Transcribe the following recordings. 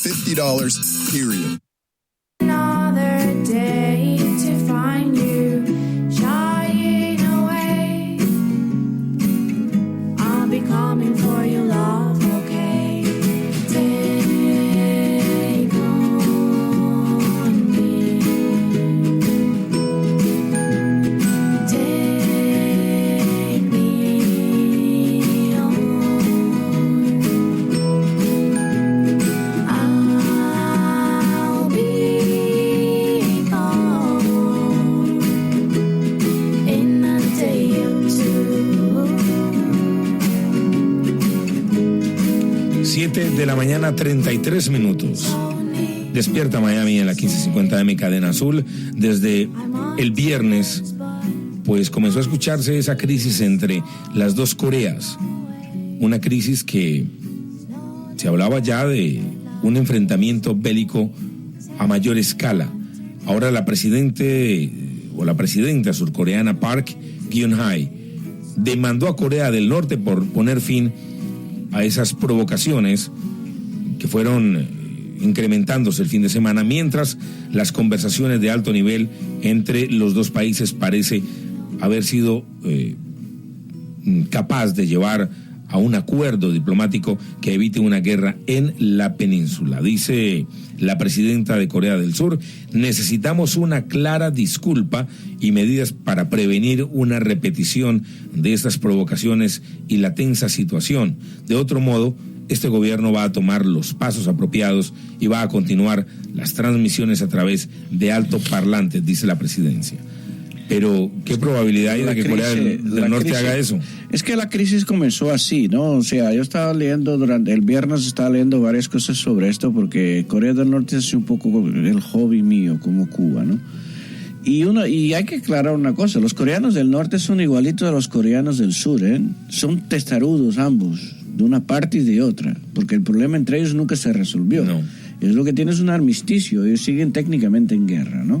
$50, period. Another day to find you shying away. I'll be coming for your love, okay? Take on me. Take me on. I'll be gone in a day or two. 7 de la mañana, 33 minutos. Despierta Miami en la 1550M Cadena Azul. Desde el viernes, pues comenzó a escucharse esa crisis entre las dos Coreas. Una crisis que se hablaba ya de un enfrentamiento bélico a mayor escala. Ahora la presidenta surcoreana Park Geun-hye demandó a Corea del Norte por poner fin a esas provocaciones que fueron incrementándose el fin de semana, mientras las conversaciones de alto nivel entre los dos países parece haber sido capaz de llevar a un acuerdo diplomático que evite una guerra en la península. Dice la presidenta de Corea del Sur: necesitamos una clara disculpa y medidas para prevenir una repetición de estas provocaciones y la tensa situación. De otro modo, este gobierno va a tomar los pasos apropiados y va a continuar las transmisiones a través de altoparlantes, dice la presidencia. Pero, ¿qué probabilidad hay de que Corea del Norte haga eso? Es que la crisis comenzó así, ¿no? O sea, yo estaba leyendo durante el viernes, estaba leyendo varias cosas sobre esto, porque Corea del Norte es un poco el hobby mío, como Cuba, ¿no? Y hay que aclarar una cosa: los coreanos del norte son igualitos a los coreanos del sur, ¿eh? Son testarudos ambos, de una parte y de otra, porque el problema entre ellos nunca se resolvió. No. Es lo que tiene es un armisticio, ellos siguen técnicamente en guerra, ¿no?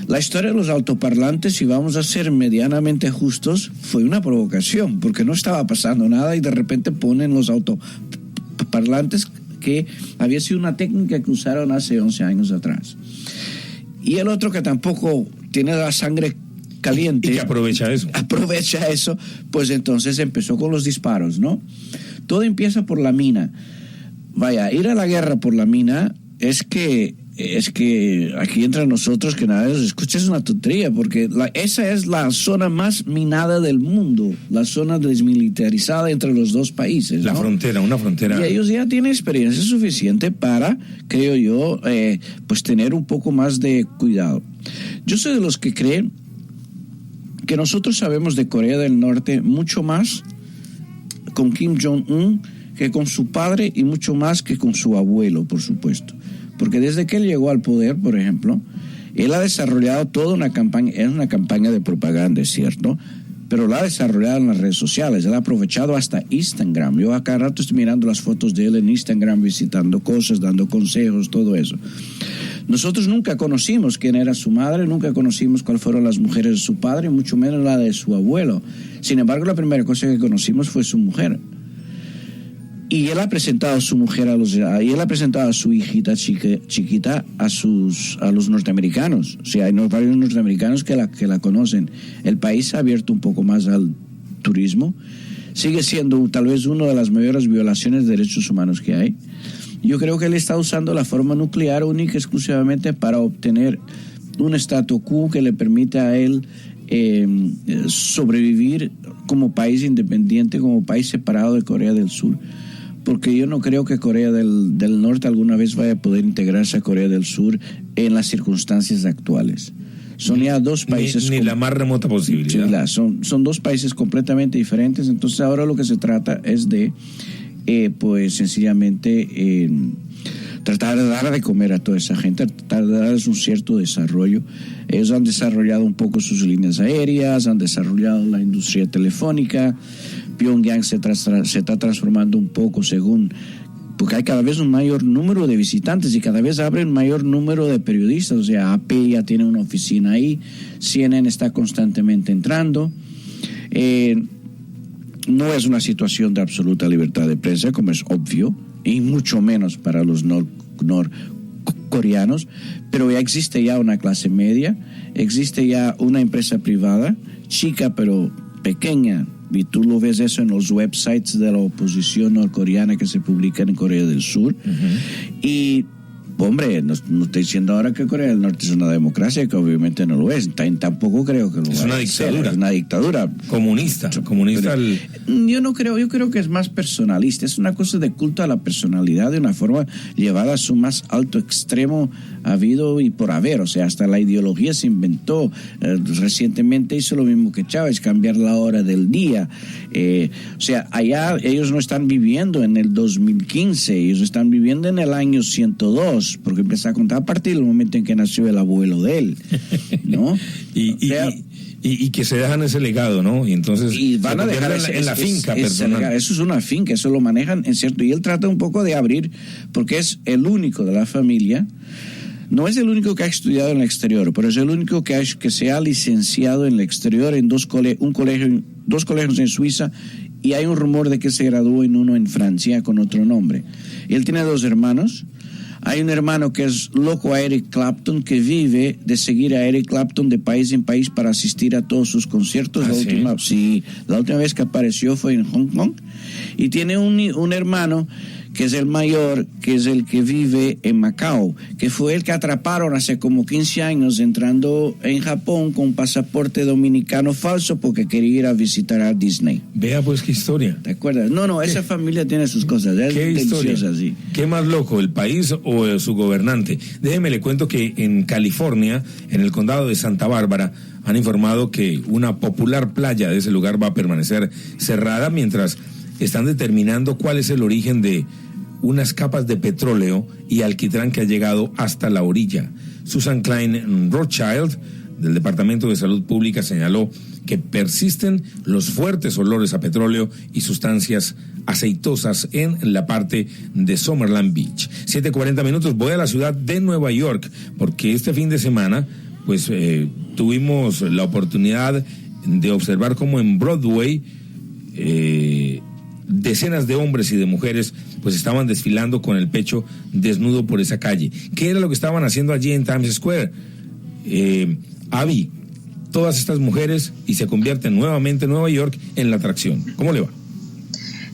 La historia de los altoparlantes, si vamos a ser medianamente justos, fue una provocación, porque no estaba pasando nada y de repente ponen los altoparlantes, que había sido una técnica que usaron hace 11 años atrás. Y el otro, que tampoco tiene la sangre caliente, y que aprovecha eso, pues entonces empezó con los disparos, ¿no? Todo empieza por la mina. Vaya, ir a la guerra por la mina es que aquí entre nosotros, que nada se escucha, es una tontería, porque esa es la zona más minada del mundo, la zona desmilitarizada entre los dos países, ¿no? Una frontera. Y ellos ya tienen experiencia suficiente para, creo yo, pues tener un poco más de cuidado. Yo soy de los que creen que nosotros sabemos de Corea del Norte mucho más con Kim Jong-un que con su padre, y mucho más que con su abuelo, por supuesto. Porque desde que él llegó al poder, por ejemplo, él ha desarrollado toda una campaña, es una campaña de propaganda, es cierto, pero la ha desarrollado en las redes sociales, él ha aprovechado hasta Instagram. Yo a cada rato estoy mirando las fotos de él en Instagram, visitando cosas, dando consejos, todo eso. Nosotros nunca conocimos quién era su madre, nunca conocimos cuáles fueron las mujeres de su padre, mucho menos la de su abuelo. Sin embargo, la primera cosa que conocimos fue su mujer. Y él ha presentado a su mujer y él ha presentado a su hijita chiquita a los norteamericanos. O sea, hay varios norteamericanos que la conocen. El país se ha abierto un poco más al turismo. Sigue siendo tal vez una de las mayores violaciones de derechos humanos que hay. Yo creo que él está usando la forma nuclear única y exclusivamente para obtener un statu quo que le permita a él sobrevivir como país independiente, como país separado de Corea del Sur. Porque yo no creo que Corea del Norte alguna vez vaya a poder integrarse a Corea del Sur en las circunstancias actuales. Son ya dos países... Ni la más remota posibilidad. Son dos países completamente diferentes. Entonces ahora lo que se trata es de, pues sencillamente, tratar de dar de comer a toda esa gente, tratar de darles un cierto desarrollo. Ellos han desarrollado un poco sus líneas aéreas, han desarrollado la industria telefónica. Pyongyang se está transformando un poco porque hay cada vez un mayor número de visitantes y cada vez abren mayor número de periodistas. O sea, AP ya tiene una oficina ahí, CNN está constantemente entrando. No es una situación de absoluta libertad de prensa, como es obvio, y mucho menos para los norcoreanos, pero ya existe ya una clase media, existe ya una empresa privada, chica pero pequeña, y tú lo ves eso en los websites de la oposición norcoreana que se publican en Corea del Sur. Y hombre, no estoy diciendo ahora que Corea del Norte es una democracia, que obviamente no lo es. Tampoco creo que lo es vaya una a dictadura. ser. Es una dictadura. Comunista. Yo creo que es más personalista. Es una cosa de culto a la personalidad de una forma llevada a su más alto extremo habido y por haber. O sea, hasta la ideología se inventó. Recientemente hizo lo mismo que Chávez, cambiar la hora del día. O sea, allá ellos no están viviendo en el 2015, ellos están viviendo en el año 102. Porque empezó a contar a partir del momento en que nació el abuelo de él, ¿no? y que se dejan ese legado, ¿no? Y entonces y van a dejar en la finca personal. Eso es una finca, eso lo manejan, en cierto. Y él trata un poco de abrir, porque es el único de la familia. No es el único que ha estudiado en el exterior, pero es el único que se ha licenciado en el exterior en dos colegios en Suiza, y hay un rumor de que se graduó en uno en Francia con otro nombre. Él tiene 2 hermanos. Hay un hermano que es loco a Eric Clapton, que vive de seguir a Eric Clapton de país en país para asistir a todos sus conciertos. La última vez que apareció fue en Hong Kong. Y tiene un hermano que es el mayor, que es el que vive en Macao, que fue el que atraparon hace como 15 años entrando en Japón con pasaporte dominicano falso porque quería ir a visitar a Disney. Vea pues qué historia. ¿Te acuerdas? No, esa familia tiene sus cosas. Es ¿Qué historia? Sí. ¿Qué más loco, el país o su gobernante? Déjeme le cuento que en California, en el condado de Santa Bárbara, han informado que una popular playa de ese lugar va a permanecer cerrada mientras están determinando cuál es el origen de unas capas de petróleo y alquitrán que ha llegado hasta la orilla. Susan Klein Rothschild, del Departamento de Salud Pública, señaló que persisten los fuertes olores a petróleo y sustancias aceitosas en la parte de Summerland Beach. 7:40, voy a la ciudad de Nueva York, porque este fin de semana, pues, tuvimos la oportunidad de observar cómo en Broadway, decenas de hombres y de mujeres pues estaban desfilando con el pecho desnudo por esa calle. ¿Qué era lo que estaban haciendo allí en Times Square? Abby, todas estas mujeres, y se convierte nuevamente Nueva York en la atracción. ¿Cómo le va?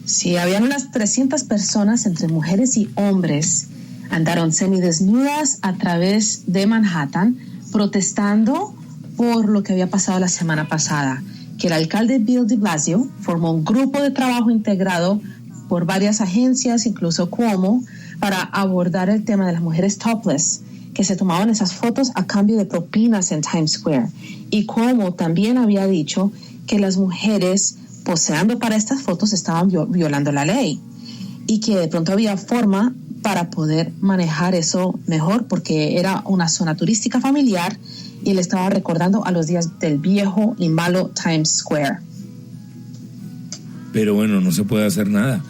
Sí, habían unas 300 personas entre mujeres y hombres. Andaron semidesnudas a través de Manhattan protestando por lo que había pasado la semana pasada, que el alcalde Bill de Blasio formó un grupo de trabajo integrado por varias agencias, incluso Cuomo, para abordar el tema de las mujeres topless, que se tomaban esas fotos a cambio de propinas en Times Square. Y Cuomo también había dicho que las mujeres poseando para estas fotos estaban violando la ley y que de pronto había forma para poder manejar eso mejor, porque era una zona turística familiar y le estaba recordando a los días del viejo y malo Times Square. Pero bueno, no se puede hacer nada.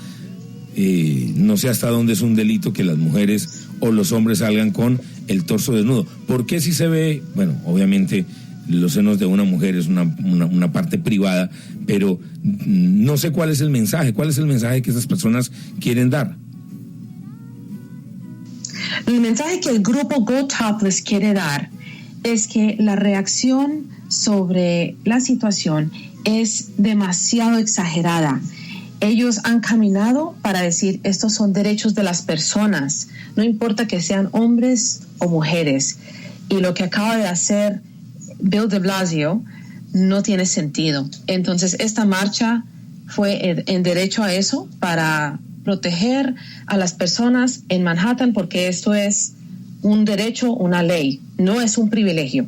No sé hasta dónde es un delito que las mujeres o los hombres salgan con el torso desnudo. ¿Por qué si se ve? Bueno, obviamente los senos de una mujer es una parte privada, pero no sé cuál es el mensaje. ¿Cuál es el mensaje que esas personas quieren dar? El mensaje que el grupo Go Topless quiere dar es que la reacción sobre la situación es demasiado exagerada. Ellos han caminado para decir estos son derechos de las personas, no importa que sean hombres o mujeres. Y lo que acaba de hacer Bill de Blasio no tiene sentido. Entonces esta marcha fue en derecho a eso, para proteger a las personas en Manhattan, porque esto es un derecho, una ley, no es un privilegio.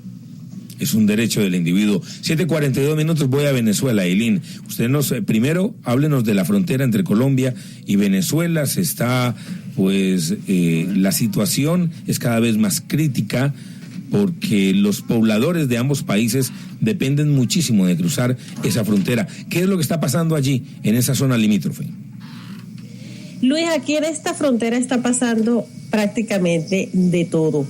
Es un derecho del individuo. 7:42, voy a Venezuela. Eileen, usted primero háblenos de la frontera entre Colombia y Venezuela. Se está, pues, la situación es cada vez más crítica porque los pobladores de ambos países dependen muchísimo de cruzar esa frontera. ¿Qué es lo que está pasando allí, en esa zona limítrofe? Luis, aquí en esta frontera está pasando prácticamente de todo.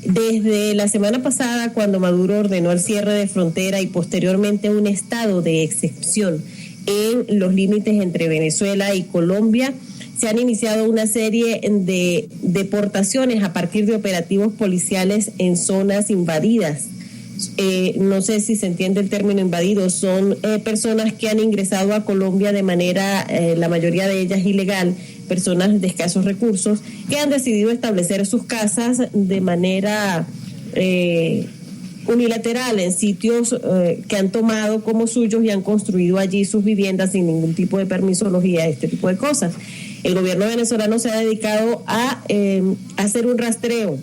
Desde la semana pasada, cuando Maduro ordenó el cierre de frontera y posteriormente un estado de excepción en los límites entre Venezuela y Colombia, se han iniciado una serie de deportaciones a partir de operativos policiales en zonas invadidas. No sé si se entiende el término invadido, son personas que han ingresado a Colombia de manera, la mayoría de ellas ilegal, personas de escasos recursos, que han decidido establecer sus casas de manera unilateral en sitios que han tomado como suyos y han construido allí sus viviendas sin ningún tipo de permisología, este tipo de cosas. El gobierno venezolano se ha dedicado a hacer un rastreo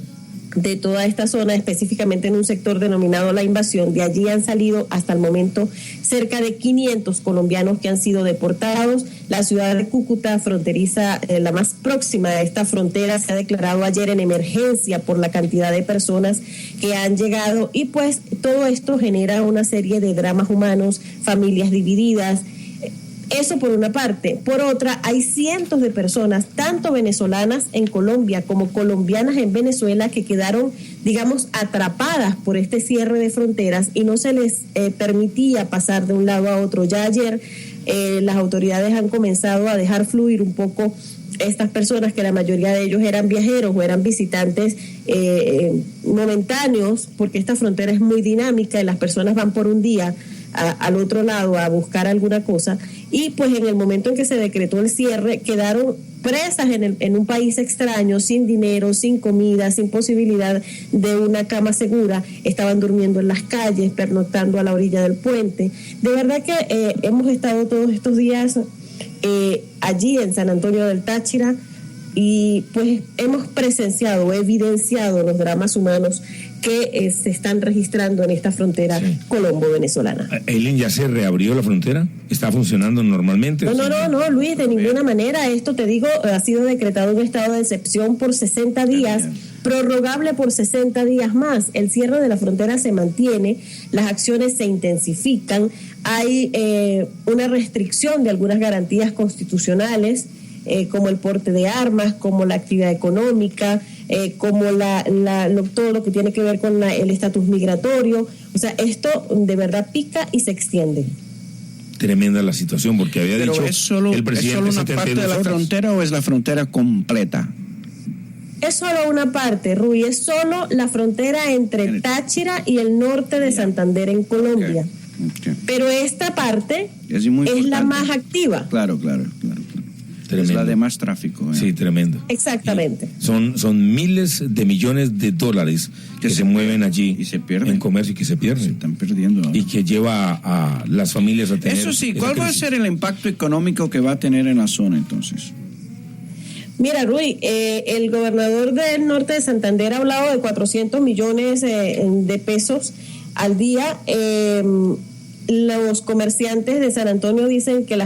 de toda esta zona, específicamente en un sector denominado La Invasión. De allí han salido hasta el momento cerca de 500 colombianos que han sido deportados. La ciudad de Cúcuta, fronteriza, la más próxima a esta frontera, se ha declarado ayer en emergencia por la cantidad de personas que han llegado, y pues todo esto genera una serie de dramas humanos, familias divididas. Eso por una parte. Por otra, hay cientos de personas, tanto venezolanas en Colombia como colombianas en Venezuela, que quedaron, digamos, atrapadas por este cierre de fronteras y no se les permitía pasar de un lado a otro. Ya ayer las autoridades han comenzado a dejar fluir un poco estas personas, que la mayoría de ellos eran viajeros o eran visitantes momentáneos, porque esta frontera es muy dinámica y las personas van por un día al otro lado a buscar alguna cosa, y pues en el momento en que se decretó el cierre quedaron presas en un país extraño, sin dinero, sin comida, sin posibilidad de una cama segura, estaban durmiendo en las calles, pernoctando a la orilla del puente. De verdad que hemos estado todos estos días allí en San Antonio del Táchira, y pues hemos presenciado, evidenciado los dramas humanos que se están registrando en esta frontera colombo-venezolana. Eileen, ¿ya se reabrió la frontera? ¿Está funcionando normalmente? No, Luis, de ninguna manera. Esto, te digo, ha sido decretado un estado de excepción por 60 días, prorrogable por 60 días más. El cierre de la frontera se mantiene, las acciones se intensifican, hay una restricción de algunas garantías constitucionales, como el porte de armas, como la actividad económica, como todo lo que tiene que ver con el estatus migratorio. O sea, esto de verdad pica y se extiende. Tremenda la situación, porque había Pero dicho ¿es solo el presidente una parte de la horas. frontera o es la frontera completa? Es solo una parte, Rui, es solo la frontera entre Táchira y el norte de Santander en Colombia. Okay. Pero esta parte Es muy es la importante. más activa. Claro. Es la de más tráfico. Sí, tremendo. Exactamente. Y son miles de millones de dólares que se mueven allí y se pierden. en comercio y que se Se pierden. están perdiendo ahora. Y que lleva a las familias a tener... Eso sí, esa ¿cuál va a crisis. ser el impacto económico que va a tener en la zona entonces? Mira, Rui, el gobernador del norte de Santander ha hablado de 400 millones de pesos al día. Los comerciantes de San Antonio dicen que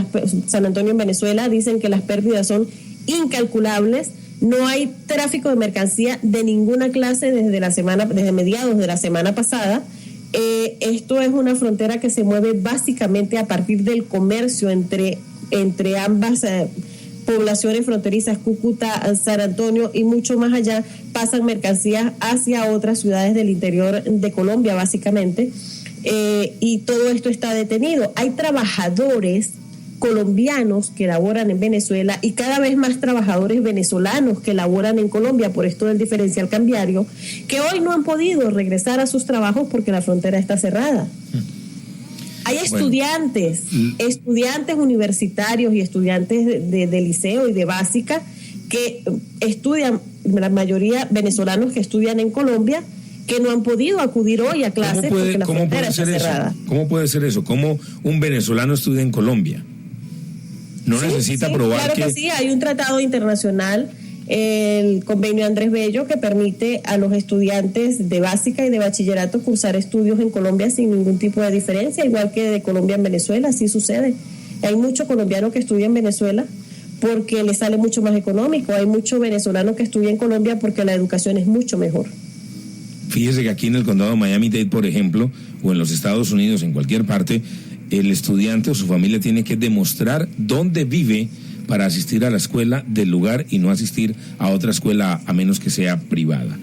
San Antonio en Venezuela dicen que las pérdidas son incalculables. No hay tráfico de mercancía de ninguna clase desde mediados de la semana pasada. Esto es una frontera que se mueve básicamente a partir del comercio entre ambas poblaciones fronterizas, Cúcuta, San Antonio y mucho más allá. Pasan mercancías hacia otras ciudades del interior de Colombia, básicamente. Y todo esto está detenido. Hay trabajadores colombianos que laboran en Venezuela y cada vez más trabajadores venezolanos que laboran en Colombia por esto del diferencial cambiario, que hoy no han podido regresar a sus trabajos porque la frontera está cerrada. Hay estudiantes universitarios y estudiantes de liceo y de básica que estudian, la mayoría venezolanos que estudian en Colombia, que no han podido acudir hoy a clases porque la frontera está cerrada. ¿Cómo puede ser eso? ¿Cómo un venezolano estudia en Colombia? No necesita probar claro que sí, hay un tratado internacional, el convenio Andrés Bello, que permite a los estudiantes de básica y de bachillerato cursar estudios en Colombia sin ningún tipo de diferencia, igual que de Colombia en Venezuela. Así sucede. Hay muchos colombianos que estudian en Venezuela porque les sale mucho más económico. Hay muchos venezolanos que estudian en Colombia porque la educación es mucho mejor. Fíjese que aquí en el condado de Miami-Dade, por ejemplo, o en los Estados Unidos, en cualquier parte, el estudiante o su familia tiene que demostrar dónde vive para asistir a la escuela del lugar y no asistir a otra escuela a menos que sea privada.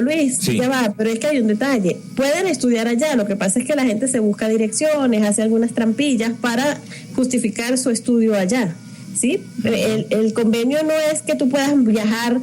Luis, sí. Ya va, pero es que hay un detalle. Pueden estudiar allá, lo que pasa es que la gente se busca direcciones, hace algunas trampillas para justificar su estudio allá. ¿sí? El convenio no es que tú puedas viajar